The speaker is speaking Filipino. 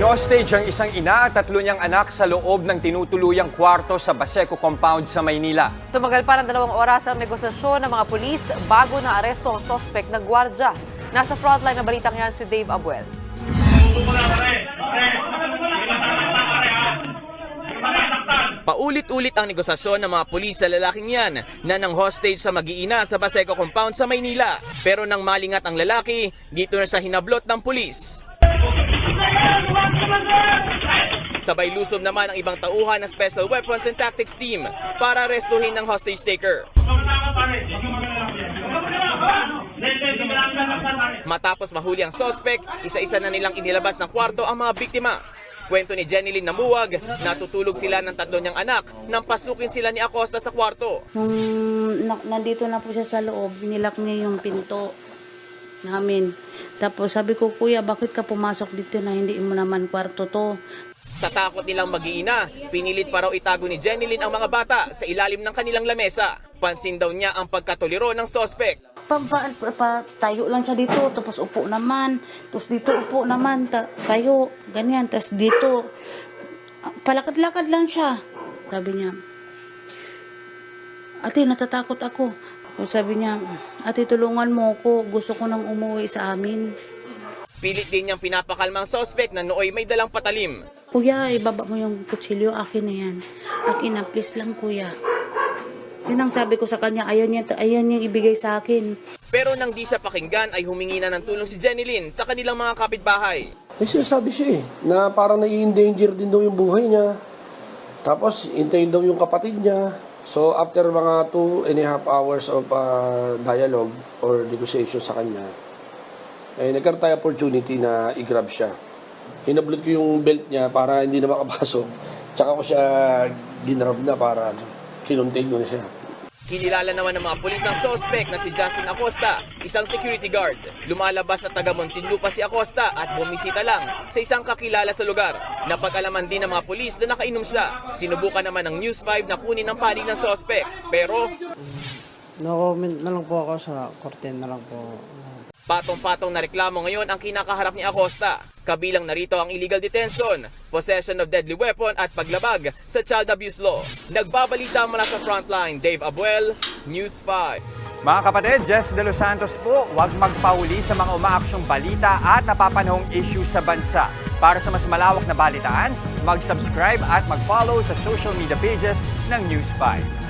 Hinostage ang isang ina at 3 niyang anak sa loob ng tinutuluyang kwarto sa Baseco Compound sa Maynila. Tumagal pa ng 2 oras ang negosasyon ng mga pulis bago na aresto ang suspect na gwardya. Nasa frontline na balitang yan si Dave Abuel. Paulit-ulit ang negosasyon ng mga pulis sa lalaking yan na nang hostage sa mag-iina sa Baseco Compound sa Maynila. Pero nang malingat ang lalaki, dito na siya hinablot ng pulis. Sabay lusob naman ang ibang tauhan ng Special Weapons and Tactics Team para arestuhin ng hostage taker. Matapos mahuli ang suspect, isa-isa na nilang inilabas ng kwarto ang mga biktima. Kwento ni Jenilyn Namuwag, natutulog sila ng 3 niyang anak nang pasukin sila ni Acosta sa kwarto. Nandito na po siya sa loob, nilak niya yung pinto namin. Tapos sabi ko, kuya, bakit ka pumasok dito na hindi mo naman kwarto to? Sa takot nilang mag-iina, pinilit pa raw itago ni Jenilyn ang mga bata sa ilalim ng kanilang lamesa. Pansin daw niya ang pagkatuliro ng suspect. Tayo lang siya dito, tapos upo naman, tapos dito upo naman, tayo, ganyan, tapos dito, palakad-lakad lang siya. Sabi niya, ate, natatakot ako. Sabi niya, ate, tulungan mo ako, gusto ko nang umuwi sa amin. Pilit din niyang pinapakalmang suspect na nooy may dalang patalim. Kuya, ibaba mo yung kutsilyo, akin na yan. Akin na, please lang kuya. Yun ang sabi ko sa kanya, ayaw niya ibigay sa akin. Pero nang di siya pakinggan ay humingi na ng tulong si Jenilyn sa kanilang mga kapitbahay. May sinasabi siya na parang nai-endanger din daw yung buhay niya. Tapos, hintayin daw yung kapatid niya. So, after mga 2.5 hours of dialogue or negotiation sa kanya, ay nagkaroon tayo opportunity na i-grab siya. Hinablot ko yung belt niya para hindi na makapasok. Tsaka ko siya ginrab na para kinuntain ko na siya. Kinilala naman ng mga pulis ng suspect na si Justin Acosta, isang security guard. Lumalabas na taga Muntinlupa si Acosta at bumisita lang sa isang kakilala sa lugar. Napag-alaman din ng mga pulis na nakainom siya. Sinubukan naman ng News 5 na kunin ang panig ng suspect. Pero No-comment na lang po ako sa korte na lang po. patong-patong na reklamo ngayon ang kinakaharap ni Acosta. Kabilang narito ang illegal detention, possession of deadly weapon at paglabag sa child abuse law. Nagbabalita mula sa frontline, Dave Abuel, News 5. Mga kapatid, Jess De Los Santos po, huwag magpahuli sa mga umaaksyong balita at napapanahong issue sa bansa. Para sa mas malawak na balitaan, mag-subscribe at mag-follow sa social media pages ng News 5.